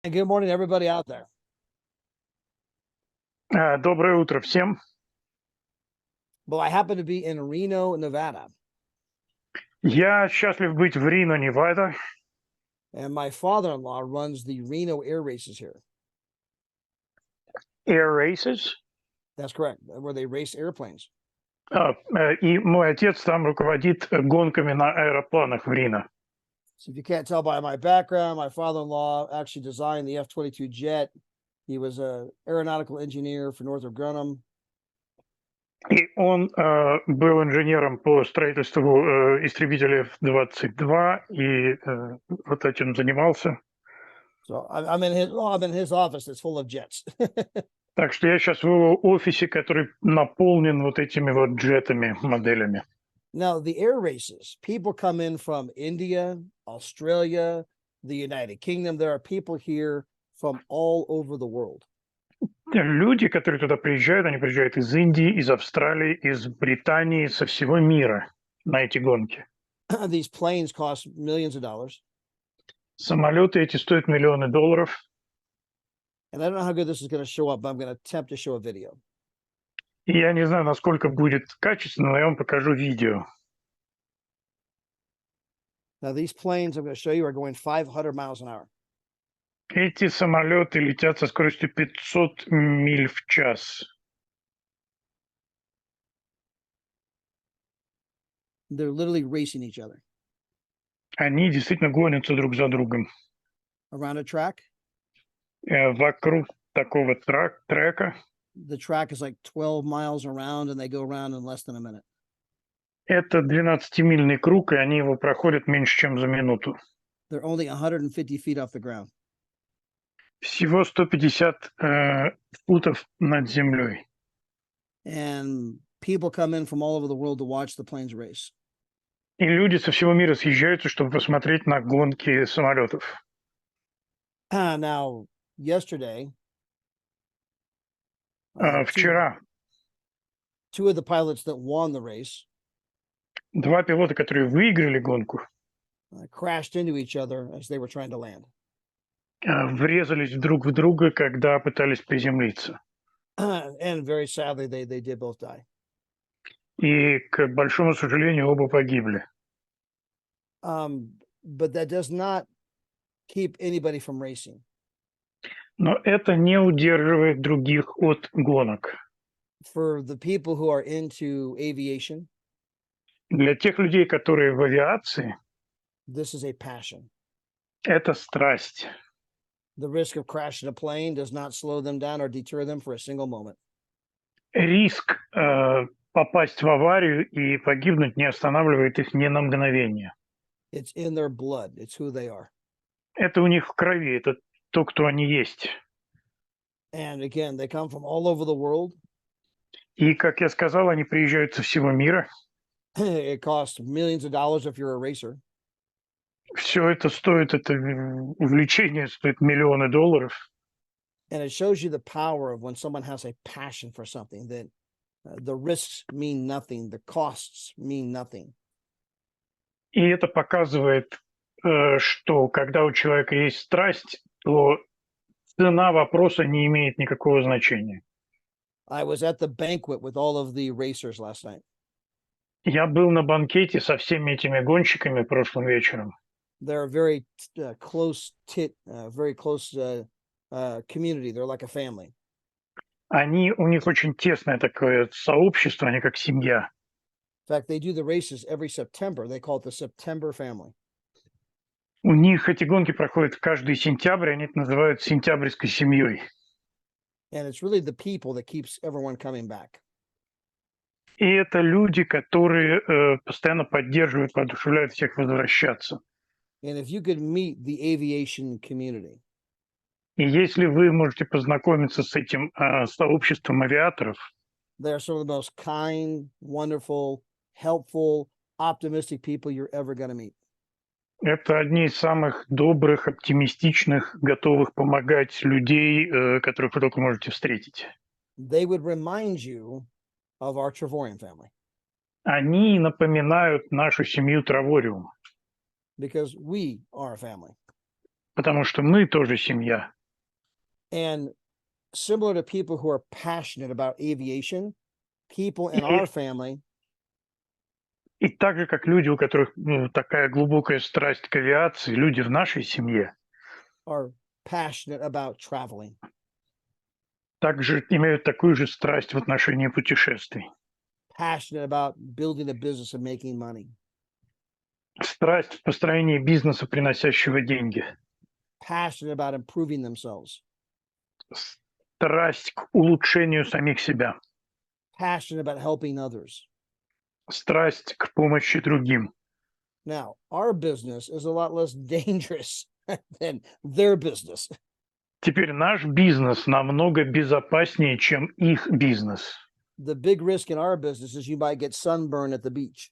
And good morning, everybody out there. Доброе утро всем. Well, I happen to be in Reno, Nevada, Я счастлив быть в Рино, Невада. and my father-in-law runs the Reno air races here. Air Races. That's correct, where they race airplanes. И мой отец там руководит гонками на аэропланах в Рино. So if you can't tell by my background, my father-in-law actually designed the F-22 jet. He was an aeronautical engineer for Northrop Grumman. И он был инженером по строительству истребителей F-22 и вот этим занимался. So I'm in his office that's full of jets. Так что я сейчас в его офисе, который наполнен вот этими вот джетами, моделями. Now, the air races, people come in from India, Australia, the United Kingdom. There are people here from all over the world. Люди, которые туда приезжают, они приезжают из Индии, из Австралии, из Британии, со всего мира на эти гонки. These planes cost millions of dollars. Самолеты эти стоят миллионы долларов. And I don't know how good this is going to show up, but I'm going to attempt to show a video. И я не знаю, насколько будет качественно, но я вам покажу видео. Now, these planes I'm going to show you are going 500 miles an hour. Эти самолеты летят со скоростью 500 миль в час. They're literally racing each other Они действительно гонятся друг за другом. around a track. Вокруг такого трека. The track is like 12 miles around, and they go around in less than a minute. Это 12-мильный круг, и они его проходят меньше, чем за минуту. They're only 150 feet off the ground. Всего 150 футов над землей. And people come in from all over the world to watch the planes race. И люди со всего мира съезжаются, чтобы посмотреть на гонки самолетов. Now, yesterday, Вчера two of the pilots that won the race два пилота, которые выиграли гонку, crashed into each other as they were trying to land. врезались друг в друга, когда пытались приземлиться. And very sadly, they did both die. И, к большому сожалению, оба погибли. But that does not keep anybody from racing. Но это не удерживает других от гонок. For the people who are into aviation, Для тех людей, которые в авиации, this is a passion. это страсть. The risk of crashing a plane does not slow them down or deter them for a single moment. Риск попасть в аварию и погибнуть не останавливает их ни на мгновение. It's in their blood. It's who they are. Это у них в крови, это то, кто они есть. And again, they come from all over the world. И, как я сказал, они приезжают со всего мира. It costs millions of dollars if you're a racer. Все это стоит, это увлечение стоит миллионы долларов. And it shows you the power of when someone has a passion for something, that the risks mean nothing, the costs mean nothing. И это показывает, что когда у человека есть страсть, то цена вопроса не имеет никакого значения. I was at the banquet with all of the racers last night. Я был на банкете со всеми этими гонщиками прошлым вечером. They're a very close community. They're like a family. У них очень тесное такое сообщество, они как семья. In fact, they do the races every September. They call it the September family. У них эти гонки проходят каждый сентябрь, они это называют сентябрьской семьей. And it's really the people that keeps everyone coming back. И это люди, которые постоянно поддерживают, воодушевляют всех возвращаться. And if you could meet the aviation community, И если вы можете познакомиться с этим сообществом авиаторов, they're some of the most kind, wonderful, helpful, optimistic people you're ever going to meet. это одни из самых добрых, оптимистичных, готовых помогать людей, которых вы только можете встретить. They would remind you of our Trevorian family. Они напоминают нашу семью Травориум. Because we are a family. потому что мы тоже семья. And similar to people who are passionate about aviation, people in И, our family и так же, как люди, у которых такая глубокая страсть к авиации, люди в нашей семье are passionate about traveling. также имеют такую же страсть в отношении путешествий. Passionate about building a business and making money. Страсть в построении бизнеса, приносящего деньги. Passionate about improving themselves. Страсть к улучшению самих себя. Passionate about helping others. Страсть к помощи другим. Now, our business is a lot less dangerous than their business. Теперь наш бизнес намного безопаснее, чем их бизнес. The big risk in our business is you might get sunburn at the beach.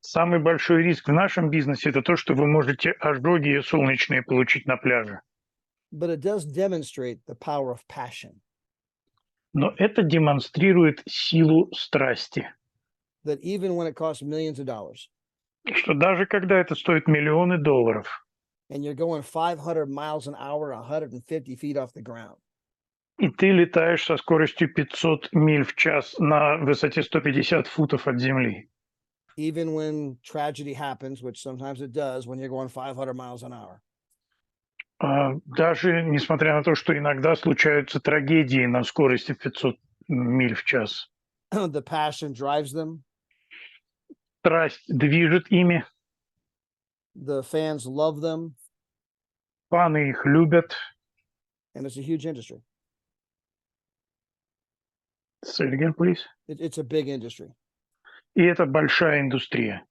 Самый большой риск в нашем бизнесе – это то, что вы можете ожоги солнечные получить на пляже. But it does demonstrate the power of passion. Но это демонстрирует силу страсти. That even when it costs millions of dollars Что даже когда это стоит миллионы долларов, and you're going 500 miles an hour, 150 feet off the ground, и ты летаешь со скоростью 500 миль в час на высоте 150 футов от земли, even when tragedy happens, which sometimes it does when you're going 500 miles an hour, даже несмотря на то, что иногда случаются трагедии на скорости 500 миль в час, the passion drives them. страсть движет ими, The fans love them, фаны их любят. and it's a huge industry. Say it again, please. It's a big industry. И это большая индустрия.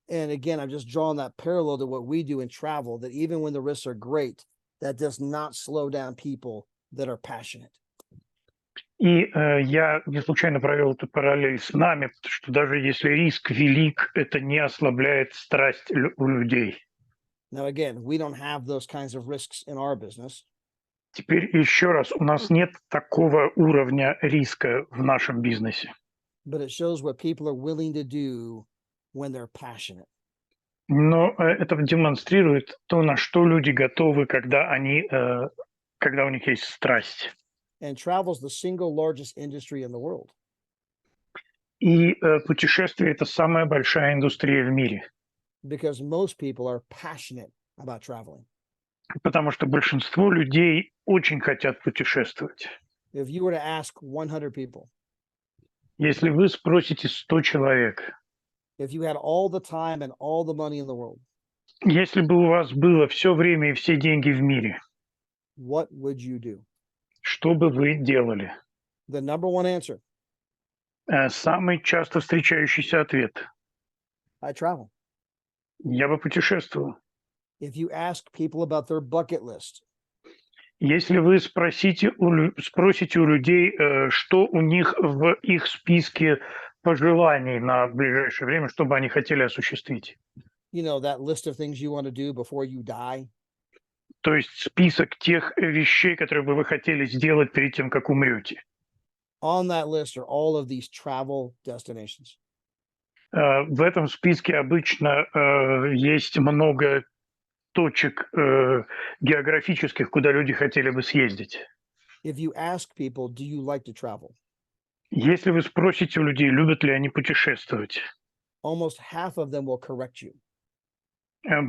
And again, I'm just drawing that parallel to what we do in travel, that even when the risks are great, that does not slow down people that are passionate. И я не случайно провел эту параллель с нами, потому что даже если риск велик, это не ослабляет страсть у людей. Now, again, we don't have those kinds of risks in our business, Теперь еще раз, у нас нет такого уровня риска в нашем бизнесе. but it shows what people are willing to do when they're passionate. Но это демонстрирует то, на что люди готовы, когда у них есть страсть. And travel is the single largest industry in the world. И путешествие – это самая большая индустрия в мире, Because most people are passionate about traveling. потому что большинство людей очень хотят путешествовать. If you were to ask 100 people, Если вы спросите 100 человек, if you had all the time and all the money in the world, если бы у вас было все время и все деньги в мире, what would you do? что бы вы делали? The number one answer, Самый часто встречающийся ответ – I travel. я бы путешествовал. If you ask people about their bucket list, Если вы спросите у людей, что у них в их списке пожеланий на ближайшее время, что бы они хотели осуществить. you know, that list of things you want to do before you die, То есть список тех вещей, которые бы вы хотели сделать перед тем, как умрете. on that list are all of these travel destinations. В этом списке обычно есть много точек географических, куда люди хотели бы съездить. If you ask people, do you like to travel? Если вы спросите у людей, любят ли они путешествовать, Almost half of them will correct you.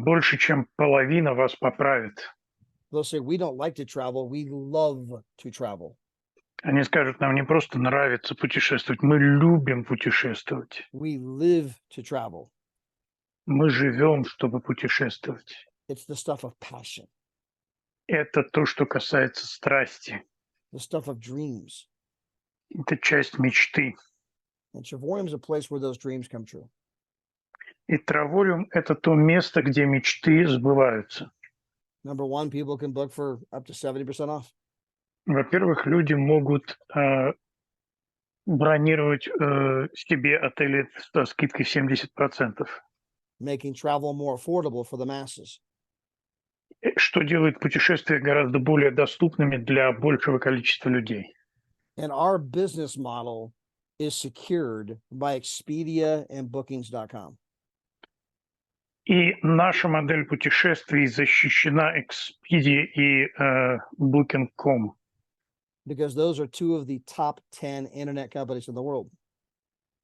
больше, чем половина вас поправит. They'll say, we don't like to travel, we love to travel. Они скажут, нам не просто нравится путешествовать, мы любим путешествовать. We live to travel. Мы живем, чтобы путешествовать. It's the stuff of passion, Это то, что касается страсти. the stuff of dreams. Это часть мечты. And Chivorium is a place where those dreams come true. И Травориум – это то место, где мечты сбываются. Number one, people can book for up to 70% off. Во-первых, люди могут бронировать себе отели со скидкой 70%, Making travel more affordable for the masses. что делает путешествия гораздо более доступными для большего количества людей. And our business model is secured by Expedia and bookings.com. И наша модель путешествий защищена Expedia и Booking.com, because those are two of the top 10 internet companies in the world.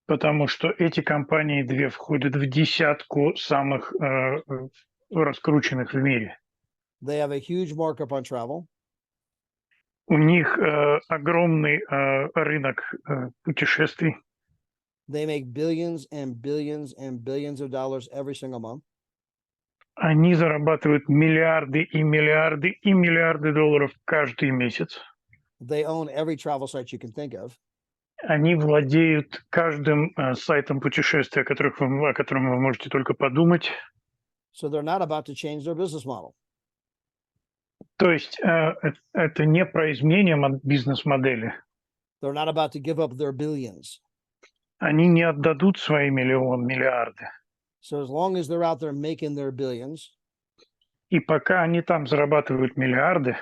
потому что эти компании две входят в десятку самых раскрученных в мире. They have a huge markup on travel. У них огромный рынок путешествий. They make billions and billions and billions of dollars every single month. Они зарабатывают миллиарды и миллиарды и миллиарды долларов каждый месяц. They own every travel site you can think of. Они владеют каждым сайтом путешествия, о котором вы можете только подумать. So they're not about to change their business model. То есть это не про изменение бизнес-модели. They're not about to give up their billions. Они не отдадут свои миллиарды. So as long as they're out there making their billions, И пока они там зарабатывают миллиарды,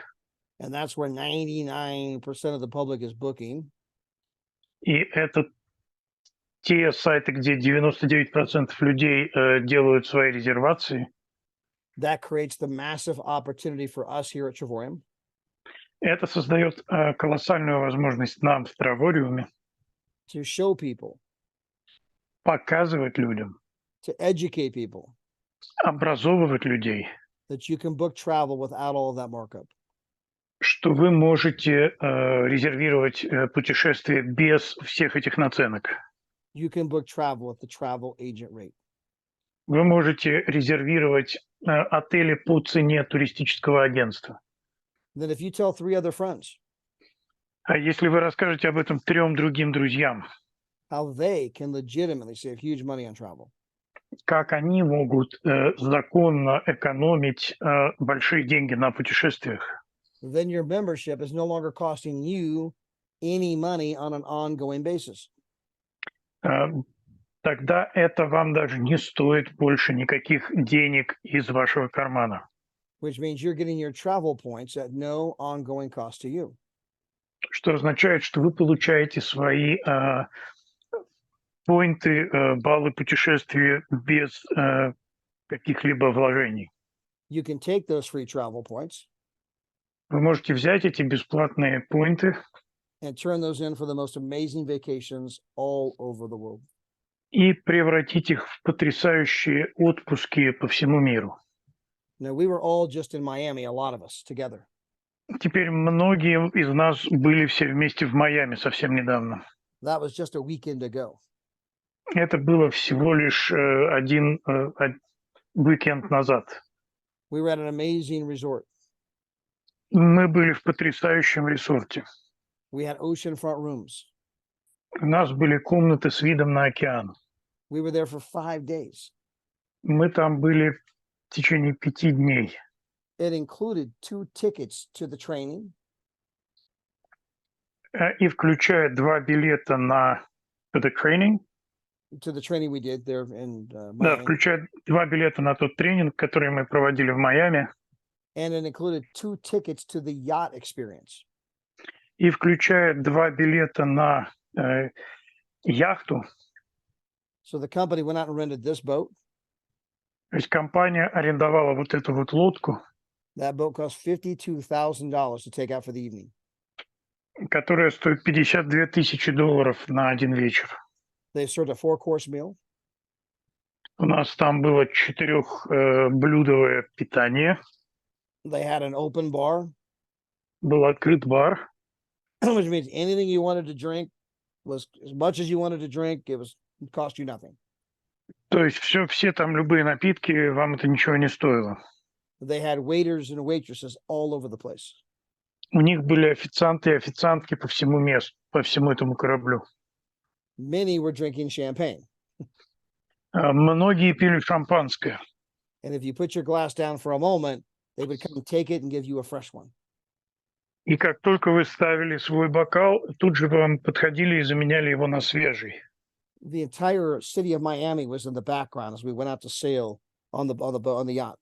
and that's where 99% of the public is booking, и это те сайты, где 99% людей делают свои резервации, that creates the massive opportunity for us here at Trevorium это создает колоссальную возможность нам в Травориуме to show people, показывать людям, to educate people образовывать людей, that you can book travel without all of that markup. что вы можете резервировать путешествие без всех этих наценок. You can book travel at the travel agent rate. Вы можете резервировать отели по цене туристического агентства. Then if you tell 3 other friends А если вы расскажете об этом 3 другим друзьям, how they can legitimately save huge money on travel, как они могут законно экономить большие деньги на путешествиях, then your membership is no longer costing you any money on an ongoing basis. тогда это вам даже не стоит больше никаких денег из вашего кармана. Which means you're getting your travel points at no ongoing cost to you. Что означает, что вы получаете свои поинты, баллы путешествия без каких-либо вложений. You can take those free travel points Вы можете взять эти бесплатные поинты and turn those in for the most amazing vacations all over the world. и превратить их в потрясающие отпуски по всему миру. Now, we were all just in Miami, a lot of us together. Теперь многие из нас были все вместе в Майами совсем недавно. That was just a weekend ago. Это было всего лишь один уикенд назад. We were at an amazing resort. Мы были в потрясающем резорте. We had oceanfront rooms. У нас были комнаты с видом на океан. We were there for 5 days. Мы там были в течение 5 дней. It included 2 tickets to the training И включая 2 билета на the training. we did there in Да, Miami. включая 2 билета на тот тренинг, который мы проводили в Майами. And it included 2 tickets to the yacht experience. И включая 2 билета на яхту. So the company went out and rented this boat. То есть компания арендовала вот эту вот лодку, That boat cost $52,000 to take out for the evening. которая стоит $52 тысячи на один вечер. They served a 4-course meal. У нас там было 4-блюдовое питание, They had an open bar, был открыт бар, which means anything you wanted to drink was as much as you wanted to drink. It cost you nothing. то есть все там любые напитки, вам это ничего не стоило. They had waiters and waitresses all over the place. У них были официанты и официантки по всему месту, по всему этому кораблю. Many were drinking champagne. Многие пили шампанское. And if you put your glass down for a moment, they would come take it and give you a fresh one. И как только вы ставили свой бокал, тут же вам подходили и заменяли его на свежий. The entire city of Miami was in the background as we went out to sail on the yacht.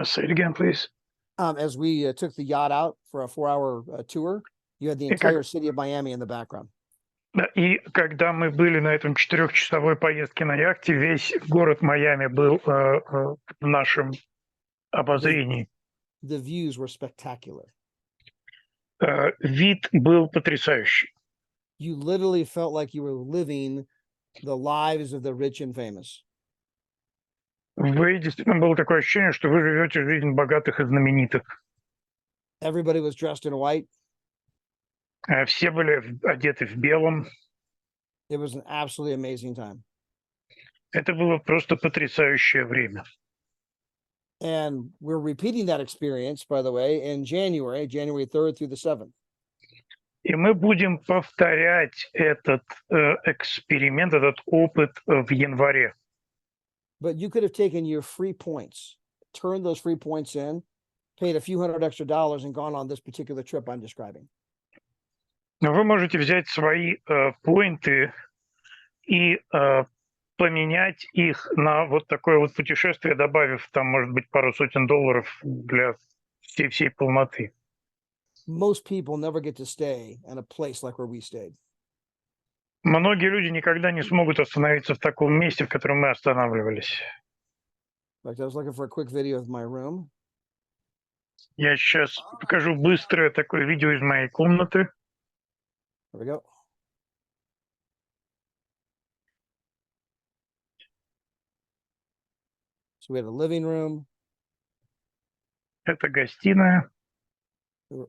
Say it again, please. As we took the yacht out for a 4-hour tour, you had the entire city of Miami in the background. Да, и когда мы были на этом 4-часовой поездке на яхте, весь город Майами был в нашем The обозрении. the views were spectacular. Вид был потрясающий. You literally felt like you were living the lives of the rich and famous. Вы действительно было такое ощущение, что вы живете жизнь богатых и знаменитых. Everybody was dressed in white. Все были одеты в белом. It was an absolutely amazing time. Это было просто потрясающее время. And we're repeating that experience, by the way, in January 3rd through the 7th. И мы будем повторять этот эксперимент, этот опыт в январе. But you could have taken your free points, turned those free points in, paid a few $100 extra and gone on this particular trip I'm describing. Но вы можете взять свои поинты и поменять их на вот такое вот путешествие, добавив там, может быть, пару сотен долларов для всей полноты. Most people never get to stay in a place like where we stayed. Многие люди никогда не смогут остановиться в таком месте, в котором мы останавливались. In fact, I was looking for a quick video of my room. Я сейчас покажу быстрое такое видео из моей комнаты. There we go. So we had a living room, Это гостиная.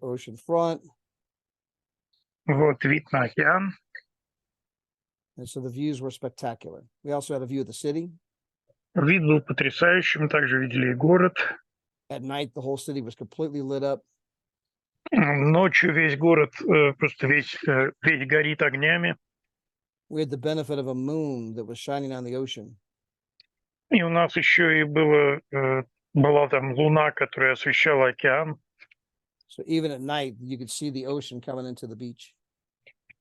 ocean front, Вот вид на океан. and so the views were spectacular. We also had a view of the city. Вид был потрясающим. Также видели и город. At night, the whole city was completely lit up. Ночью весь город, просто весь горит огнями. We had the benefit of a moon that was shining on the ocean. И у нас еще и была там луна, которая освещала океан. So even at night, you could see the ocean coming into the beach.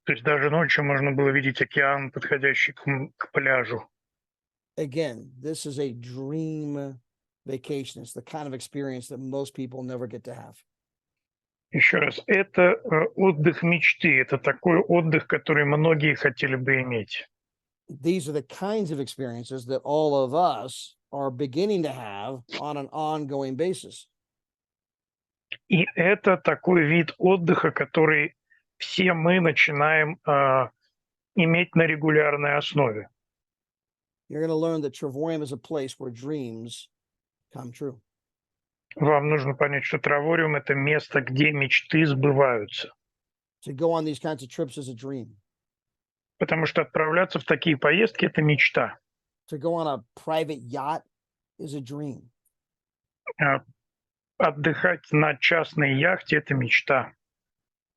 То есть даже ночью можно было видеть океан, подходящий к пляжу. Again, this is a dream vacation. It's the kind of experience that most people never get to have. Еще раз, это отдых мечты. Это такой отдых, который многие хотели бы иметь. These are the kinds of experiences that all of us are beginning to have on an ongoing basis. И это такой вид отдыха, который все мы начинаем иметь на регулярной основе. You're going to learn that Trevorium is a place where dreams come true. Вам нужно понять, что Травориум — это место, где мечты сбываются. To go on these kinds of trips is a dream. Потому что отправляться в такие поездки — это мечта. To go on a private yacht is a dream. Отдыхать на частной яхте — это мечта.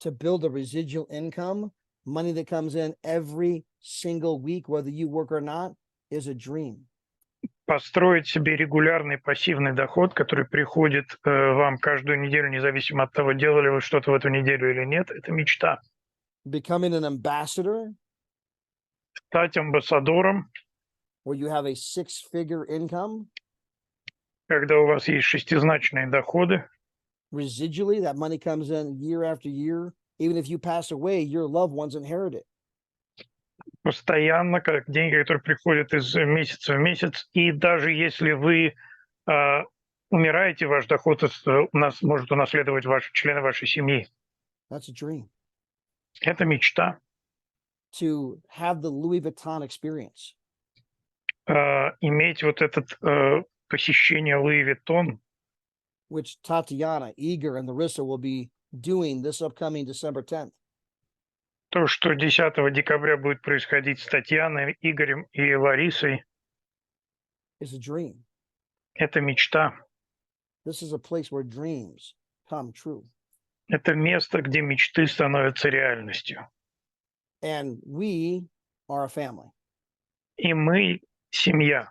To build a residual income, money that comes in every single week, whether you work or not, is a dream. Построить себе регулярный пассивный доход, который приходит вам каждую неделю, независимо от того, делали вы что-то в эту неделю или нет, это мечта. Becoming an ambassador, Стать амбассадором, where you have a six-figure income, когда у вас есть шестизначные доходы, residually, that money comes in year after year. Even if you pass away, your loved ones inherit it. постоянно, как деньги, которые приходят из месяца в месяц, и даже если вы умираете, ваш доход может унаследовать члены вашей семьи. That's a dream. Это мечта. To have the Louis Vuitton experience. Иметь вот это посещение Луи Vuitton, which Tatiana, Igor, and Larissa will be doing this upcoming December 10th. то, что 10 декабря будет происходить с Татьяной, Игорем и Ларисой, Is a dream. это мечта. This is a place where dreams come true. Это место, где мечты становятся реальностью. And we are a family. И мы семья.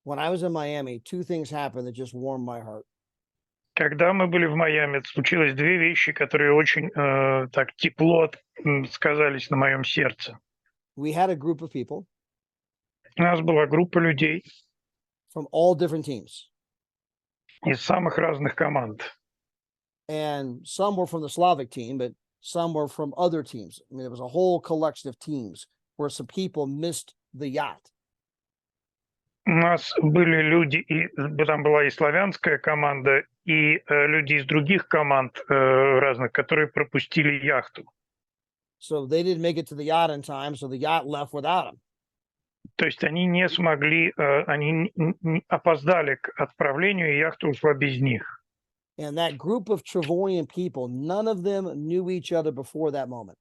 When I was in Miami, two things happened that just warmed my heart. Когда мы были в Майами, случилось две вещи, которые очень так тепло сказались на моем сердце. We had a group of people У нас была группа людей from all different teams. из самых разных команд. And some were from the Slavic team, but Some were from other teams. I mean, it was a whole collection of teams where some people missed the yacht. У нас были люди, и там была и славянская команда, и люди из других команд разных, которые пропустили яхту. So they didn't make it to the yacht in time, so the yacht left without them. То есть они не смогли, они опоздали к отправлению, и яхта ушла без них. And that group of Trevorian people, none of them knew each other before that moment.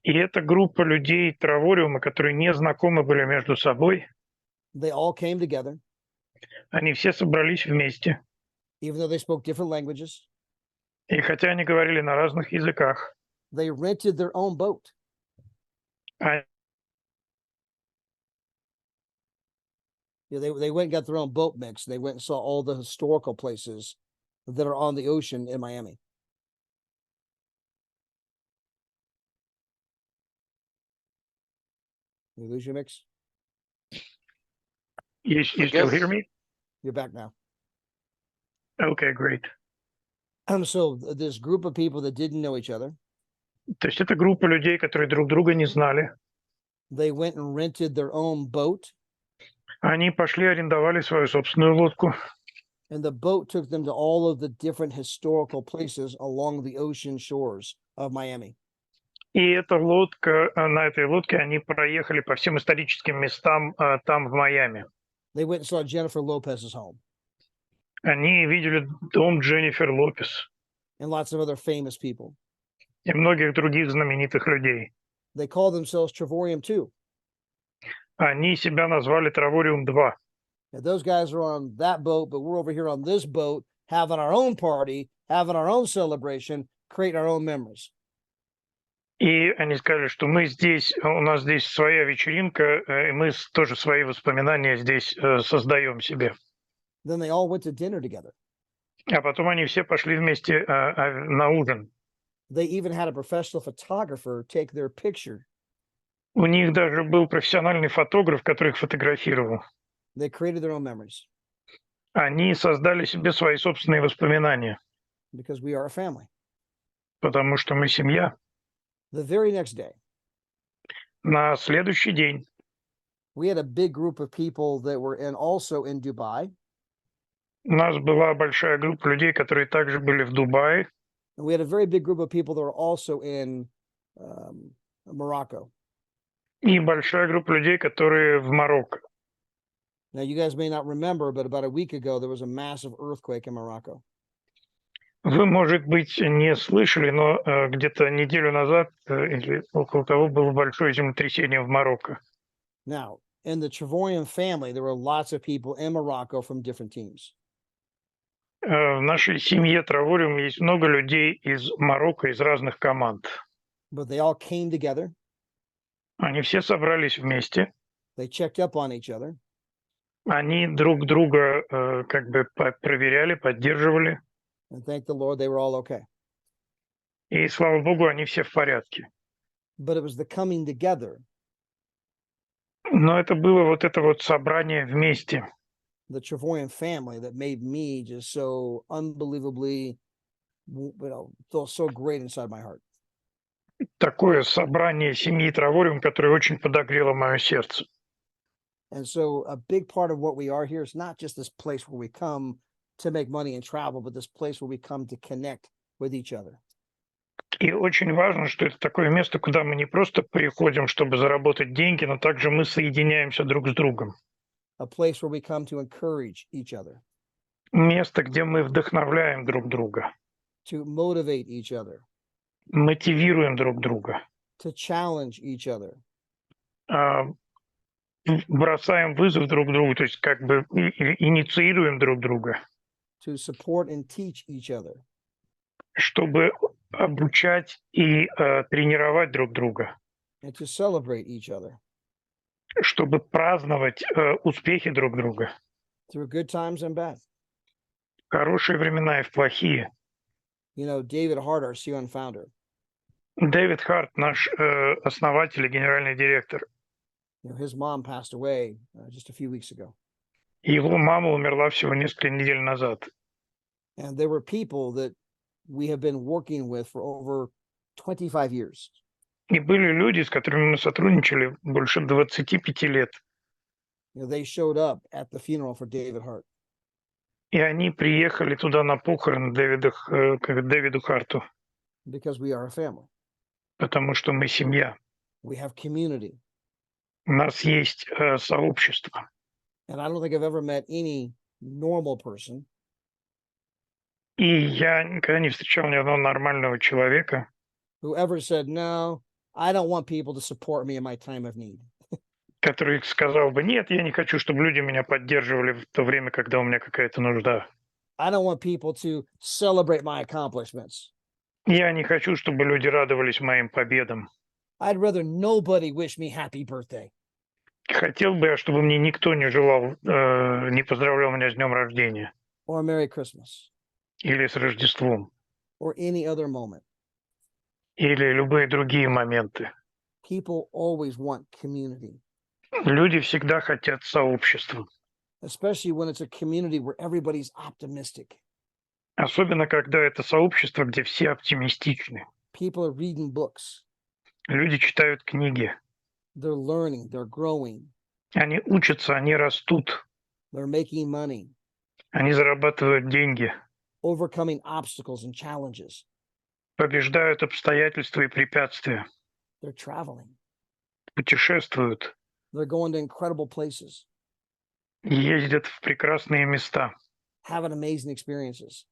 И эта группа людей Травориума, которые не знакомы были между собой, They all came together, они все собрались вместе. even though they spoke different languages. И хотя они говорили на разных языках, They rented their own boat. Yeah, they went and got their own boat mix. They went and saw all the historical places that are on the ocean in Miami. You lose your mix? you still hear me? You're back now. Okay, great. So this group of people that didn't know each other, То есть это группа людей, которые друг друга не знали. they went and rented their own boat, Они пошли, арендовали свою собственную лодку. and the boat took them to all of the different historical places along the ocean shores of Miami. И эта лодка, на этой лодке они проехали по всем историческим местам там, в Майами. They went and saw Jennifer Lopez's home Они видели дом Дженнифер Лопес and lots of other famous people. и многих других знаменитых людей. They call themselves Trevorium 2. Они себя назвали Травориум 2. Now, those guys are on that boat, but we're over here on this boat, having our own party, having our own celebration, creating our own memories. И они сказали, что мы здесь, у нас здесь своя вечеринка, и мы тоже свои воспоминания здесь создаем себе. Then they all went to dinner together. А потом они все пошли вместе на ужин. They even had a professional photographer take their picture. У них даже был профессиональный фотограф, который их фотографировал. They created their own memories Они создали себе свои собственные воспоминания, because we are a family. потому что мы семья. The very next day, На следующий день we had a big group of people that were also in Dubai. у нас была большая группа людей, которые также были в Дубае, And we had a very big group of people that were also in Morocco. и большая группа людей, которые в Марокко. Now, you guys may not remember, but about a week ago, there was a massive earthquake in Morocco. Вы, может быть, не слышали, но где-то неделю назад или около того было большое землетрясение в Марокко. Now, in the Trevorian family, there were lots of people in Morocco from different teams. В нашей семье Травориум есть много людей из Марокко, из разных команд. But they all came together. Они все собрались вместе. They checked up on each other. Они друг друга как бы проверяли, поддерживали. And thank the Lord, they were all okay. И, слава богу, они все в порядке. But it was the coming together, Но это было вот это вот собрание вместе. the Trevorian family, that made me just so unbelievably, feel so great inside my heart. Такое собрание семьи Травориум, которое очень подогрело мое сердце. And so a big part of what we are here is not just this place where we come to make money and travel, but this place where we come to connect with each other. И очень важно, что это такое место, куда мы не просто приходим, чтобы заработать деньги, но также мы соединяемся друг с другом. A place where we come to encourage each other, Место, где мы вдохновляем друг друга, to motivate each other, мотивируем друг друга, to challenge each other, бросаем вызов друг другу, то есть как бы инициируем друг друга, to support and teach each other, чтобы обучать и тренировать друг друга, and to celebrate each other чтобы праздновать успехи друг друга. through good times and bad. В хорошие времена и в плохие. You know, David Hart, our CEO and founder, Дэвид Харт, наш основатель и генеральный директор. his mom passed away just a few weeks ago. Его мама умерла всего несколько недель назад. And there were people that we have been working with for over 25 years. И были люди, с которыми мы сотрудничали больше 25 лет. They showed up at the funeral for David Hart. И они приехали туда на похороны к Дэвиду Харту, Because we are a family. потому что мы семья. We have community. У нас есть сообщество. And I don't think I've ever met any normal person И я никогда не встречал ни одного нормального человека, who ever said, no, I don't want people to support me in my time of need. который сказал бы: нет, я не хочу, чтобы люди меня поддерживали в то время, когда у меня какая-то нужда. I don't want people to celebrate my accomplishments. Я не хочу, чтобы люди радовались моим победам. I'd rather nobody wish me happy birthday. Хотел бы я, чтобы мне никто не желал, не поздравлял меня с днем рождения Or Merry Christmas. или с Рождеством, Or any other moment. или любые другие моменты. People always want community. Люди всегда хотят сообщества. Especially when it's a community where everybody's optimistic. Особенно, когда это сообщество, где все оптимистичны. People are reading books. Люди читают книги. They're learning. They're growing. Они учатся, они растут. They're making money. Они зарабатывают деньги. Overcoming obstacles and challenges. Побеждают обстоятельства и препятствия. They're traveling. Путешествуют. They're going to incredible places. Ездят в прекрасные места. Having amazing experiences.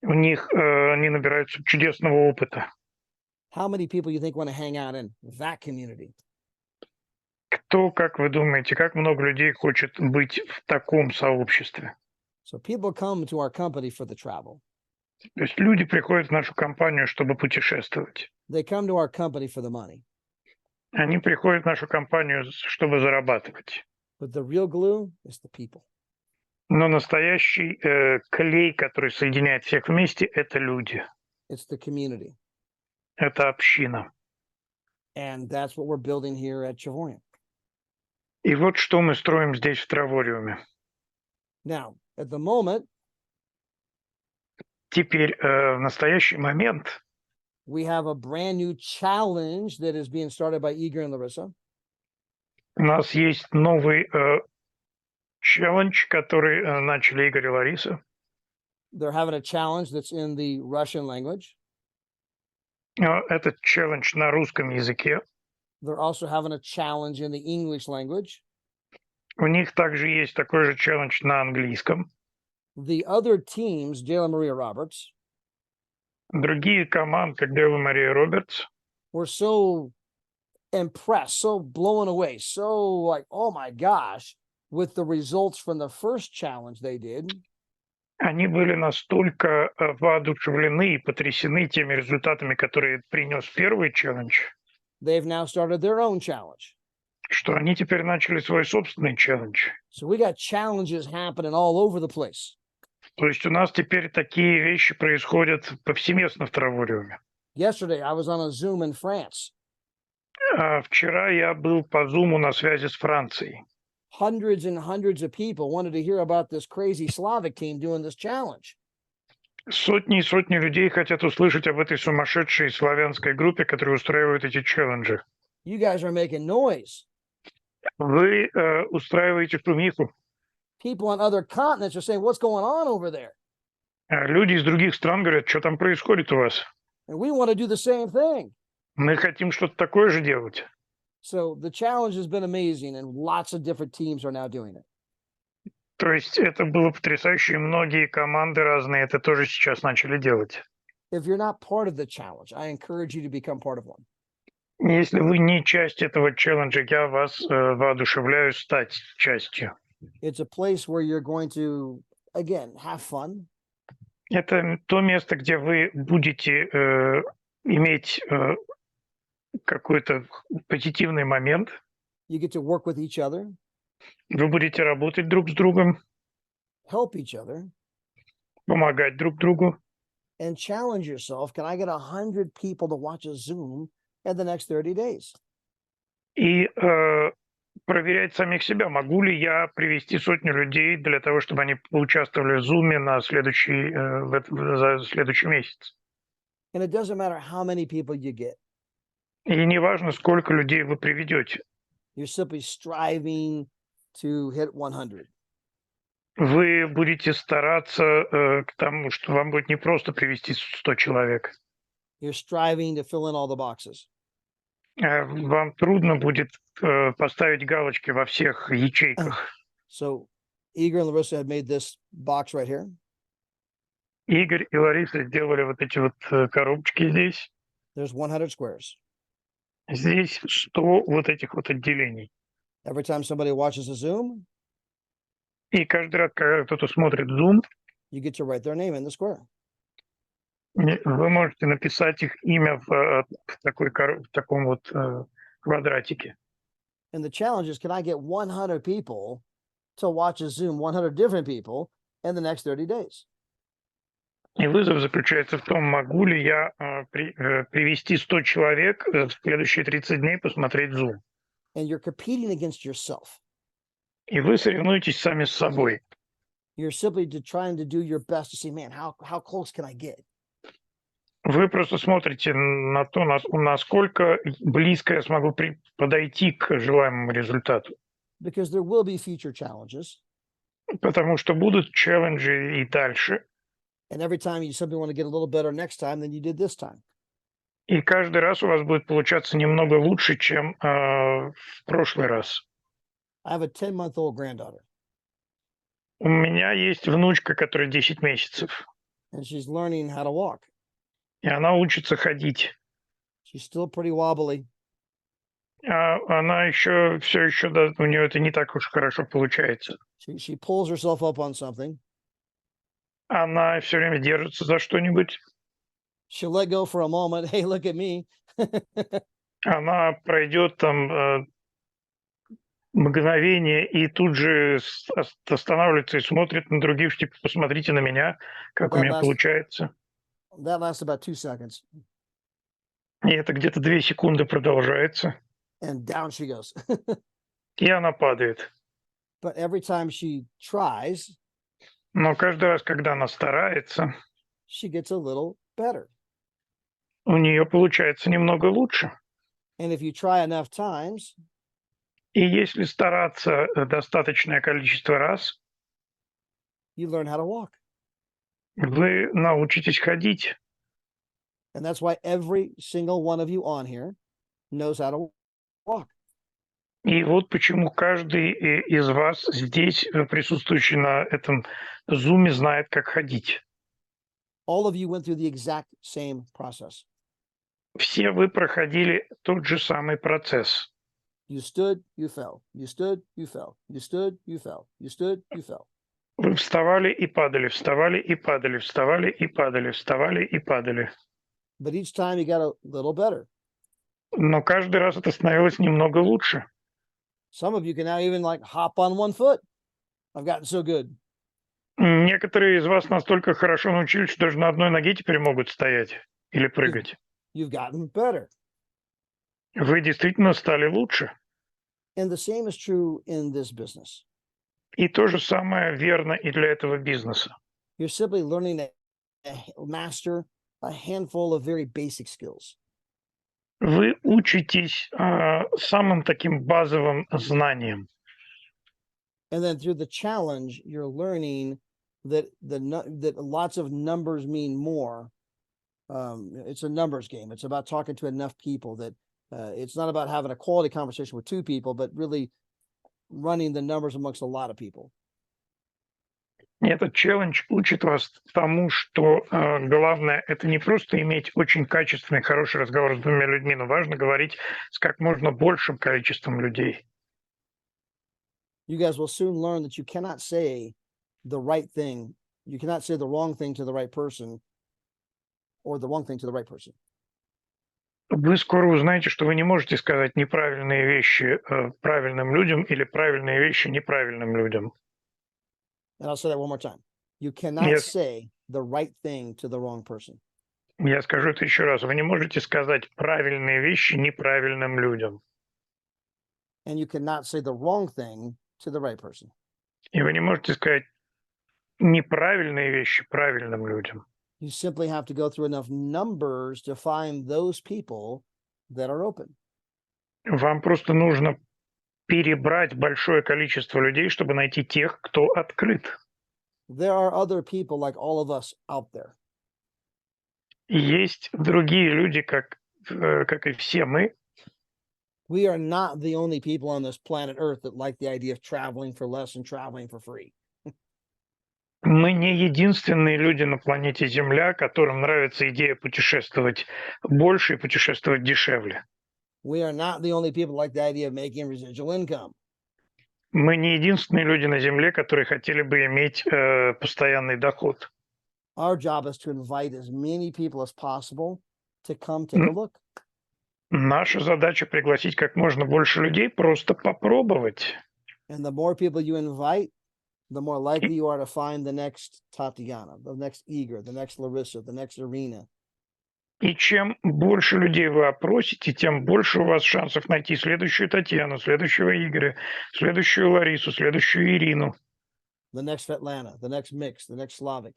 У них они набираются чудесного опыта. How many people you think want to hang out in that community? Кто, как вы думаете, как много людей хочет быть в таком сообществе? So people come to our company for the travel. То есть люди приходят в нашу компанию, чтобы путешествовать. They come to our company for the money. Они приходят в нашу компанию, чтобы зарабатывать. But the real glue is the people. Но настоящий клей, который соединяет всех вместе, это люди. It's the community. Это община. And that's what we're building here at Chavoyant. И вот что мы строим здесь, в Травориуме. Now, at the moment, Теперь, в настоящий момент, we have a brand new challenge that is being started by Igor and Larissa. у нас есть новый челлендж, который начали Игорь и Лариса. They're having a challenge that's in the Russian language. Это челлендж на русском языке. They're also having a challenge in the English language. У них также есть такой же челлендж на английском. The other teams, Jayla Maria Roberts, Другие команды, как Дела Мария Робертс, were so impressed, so blown away, so like, oh my gosh, with the results from the first challenge they did. они были настолько воодушевлены и потрясены теми результатами, которые принес первый челлендж, They've now started their own challenge. что они теперь начали свой собственный челлендж. So we got challenges happening all over the place. То есть у нас теперь такие вещи происходят повсеместно в Травориуме. Yesterday, I was on a Zoom in France. Вчера я был по Зуму на связи с Францией. Hundreds and hundreds of people wanted to hear about this crazy Slavic team doing this challenge. Сотни и сотни людей хотят услышать об этой сумасшедшей славянской группе, которая устраивает эти челленджи. You guys are making noise. Вы устраиваете шумиху. People on other continents are saying, what's going on over there? Люди из других стран говорят, что там происходит у вас. And we want to do the same thing. Мы хотим что-то такое же делать. So the challenge has been amazing, and lots of different teams are now doing it. То есть это было потрясающе, и многие команды разные это тоже сейчас начали делать. If you're not part of the challenge, I encourage you to become part of one. Если вы не часть этого челленджа, я вас воодушевляю стать частью. It's a place where you're going to, again, have fun. Это то место, где вы будете иметь какой-то позитивный момент. You get to work with each other, Вы будете работать друг с другом, help each other, помогать друг другу and challenge yourself. Can I get 100 people to watch a Zoom in the next 30 days? и проверять самих себя. Могу ли я привести сотню людей для того, чтобы они поучаствовали в Zoom на за следующий месяц? And it doesn't matter how many people you get. И неважно, сколько людей вы приведете. You're simply striving to hit 100. Вы будете стараться к тому, что вам будет не просто привести 100 человек. You're striving to fill in all the boxes. Вам трудно будет поставить галочки во всех ячейках. So Igor and Larissa had made this box right here. Игорь и Лариса сделали вот эти вот коробочки здесь. There's 100 squares. Здесь 100 вот этих вот отделений. Every time somebody watches a Zoom, И каждый раз, когда кто-то смотрит Zoom, you get to write their name in the square. вы можете написать их имя в таком вот квадратике. And the challenge is, can I get 100 people to watch a Zoom, 100 different people in the next 30 days? И вызов заключается в том, могу ли я привести 100 человек в следующие 30 дней посмотреть Zoom. And you're competing against yourself. И вы соревнуетесь сами с собой. You're simply trying to do your best to see, man, how close can I get? Вы просто смотрите на то, насколько близко я смогу подойти к желаемому результату. Because there will be future challenges. Потому что будут челленджи и дальше. And every time you simply want to get a little better next time than you did this time. И каждый раз у вас будет получаться немного лучше, чем в прошлый раз. I have a 10-month-old granddaughter. У меня есть внучка, которой 10 месяцев. And she's learning how to walk. И она учится ходить. She's still pretty wobbly. Она еще, все еще, да, у нее это не так уж хорошо получается. She pulls herself up on something. Она все время держится за что-нибудь. She'll let go for a moment. Hey, look at me. Она пройдет там мгновение и тут же останавливается и смотрит на других, типа, посмотрите на меня, как у меня получается. That lasts about 2 seconds. И это где-то 2 секунды продолжается. And down she goes. И она падает. But every time she tries, но каждый раз, когда она старается, she gets a little better. у нее получается немного лучше. And if you try enough times, и если стараться достаточное количество раз, you learn how to walk. Вы научитесь ходить. And that's why every single one of you on here knows how to walk. И вот почему каждый из вас здесь, присутствующий на этом зуме, знает, как ходить. All of you went through the exact same process. Все вы проходили тот же самый процесс. You stood, you fell. You stood, you fell. You stood, you fell. You stood, you fell. Вы вставали и падали, вставали и падали, вставали и падали, вставали и падали. But each time you got a little better. Но каждый раз это становилось немного лучше. Some of you can now even like hop on one foot. I've gotten so good. Некоторые из вас настолько хорошо научились, что даже на одной ноге теперь могут стоять или прыгать. You've gotten better. Вы действительно стали лучше. And the same is true in this business. И то же самое верно и для этого бизнеса. You're simply learning to master a handful of very basic skills. Вы учитесь самым таким базовым знаниям. And then through the challenge, you're learning that that lots of numbers mean more. It's a numbers game. It's about talking to enough people. That it's not about having a quality conversation with 2 people, but really running the numbers amongst a lot of people. Этот челлендж учит вас тому, что главное это не просто иметь очень качественный, хороший разговор с 2 людьми, но важно говорить с как можно большим количеством людей. You guys will soon learn that you cannot say the right thing. You cannot say the wrong thing to the right person, or the wrong thing to the right person. Вы скоро узнаете, что вы не можете сказать неправильные вещи правильным людям или правильные вещи неправильным людям. And I'll say that one more time. You cannot say the right thing to the wrong person. Я скажу это еще раз. Вы не можете сказать правильные вещи неправильным людям. And you cannot say the wrong thing to the right person. И вы не можете сказать неправильные вещи правильным людям. You simply have to go through enough numbers to find those people that are open. Вам просто нужно перебрать большое количество людей, чтобы найти тех, кто открыт. There are other people like all of us out there. Есть другие люди, как и все мы. We are not the only people on this planet Earth that like the idea of traveling for less and traveling for free. Мы не единственные люди на планете Земля, которым нравится идея путешествовать больше и путешествовать дешевле. We are not the only people like the idea of making residual income. Мы не единственные люди на Земле, которые хотели бы иметь постоянный доход. Our job is to invite as many people as possible to come take a look. Наша задача пригласить как можно больше людей, просто попробовать. And the more people you invite, the more likely you are to find the next Tatiana, the next Igor, the next Larissa, the next Irina. И чем больше людей вы опросите, тем больше у вас шансов найти следующую Татьяну, следующего Игоря, следующую Ларису, следующую Ирину, The next Svetlana, the next Mix, the next Slavic.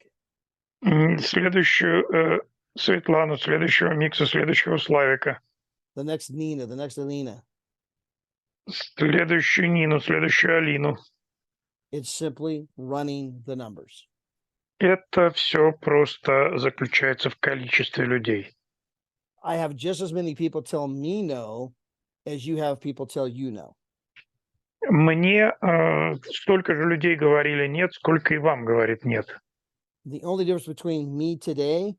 следующую Светлану, следующего Микса, следующего Славика, The next Nina, the next Alina. следующую Нину, следующую Алину. It's simply running the numbers. Это все просто заключается в количестве людей. I have just as many people tell me no as you have people tell you no. Мне столько же людей говорили нет, сколько и вам говорит нет. The only difference between me today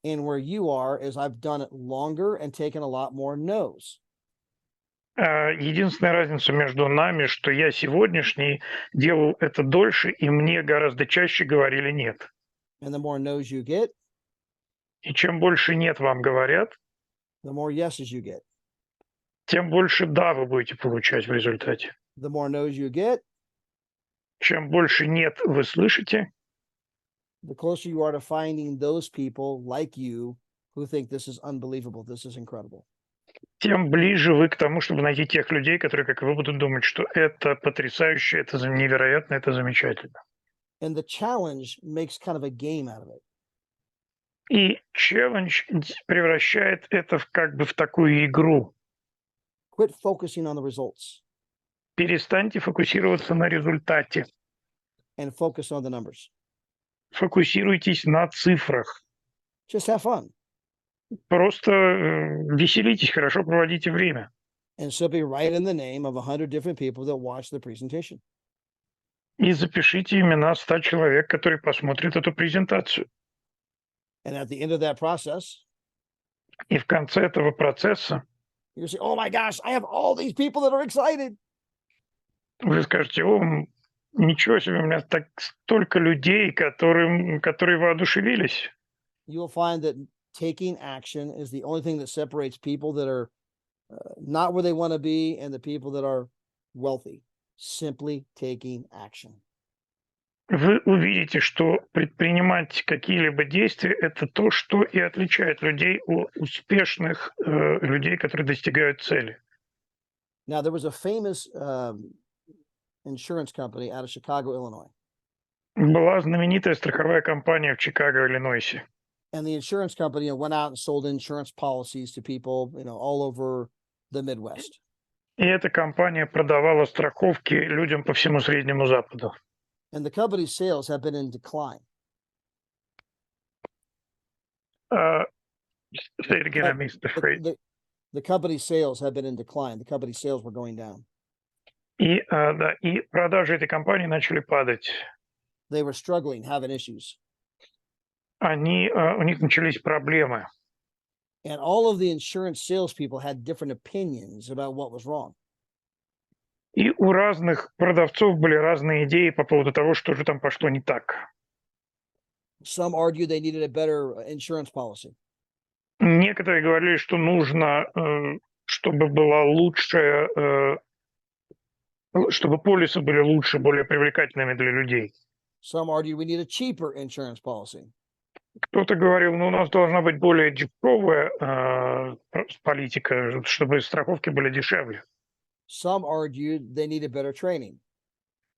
and where you are is I've done it longer and taken a lot more no's. Единственная разница между нами, что я сегодняшний делал это дольше, и мне гораздо чаще говорили нет. And the more no's you get, И чем больше нет вам говорят, the more yeses you get. тем больше да вы будете получать в результате. The more no's you get, Чем больше нет вы слышите, the closer you are to finding those people like you who think this is unbelievable, this is incredible. тем ближе вы к тому, чтобы найти тех людей, которые, как и вы, будут думать, что это потрясающе, это невероятно, это замечательно. And the challenge makes kind of a game out of it. И челлендж превращает это как бы в такую игру. Quit focusing on the results Перестаньте фокусироваться на результате. and focus on the numbers. Фокусируйтесь на цифрах. Just have fun Просто веселитесь, хорошо проводите время. and simply write in the name of 100 different people that watch the presentation. И запишите имена 100 человек, которые посмотрят эту презентацию. And at the end of that process, И в конце этого процесса you say, oh my gosh, I have all these people that are excited. вы скажете: о, ничего себе, у меня так столько людей, которые воодушевились. You will find that taking action is the only thing that separates people that are not where they want to be and the people that are wealthy. Simply taking action. Вы увидите, что предпринимать какие-либо действия – это то, что и отличает людей от успешных людей, которые достигают цели. Now, there was a famous insurance company out of Chicago, Illinois. Была знаменитая страховая компания в Чикаго, Иллинойсе. And the insurance company went out and sold insurance policies to people, all over the Midwest. И эта компания продавала страховки людям по всему Среднему Западу. And the company's sales have been in decline. Say it again, I missed the phrase. The company's sales have been in decline. The company's sales were going down. И продажи этой компании начали падать. They were struggling, having issues. У них начались проблемы. And all of the insurance salespeople had different opinions about what was wrong. И у разных продавцов были разные идеи по поводу того, что же там пошло не так. Some argued they needed a better insurance policy. Некоторые говорили, что нужно, чтобы была лучшая, чтобы полисы были лучше, более привлекательными для людей. Some argued we need a cheaper insurance policy. Кто-то говорил, у нас должна быть более дешевая политика, чтобы страховки были дешевле. Some argued they needed better training.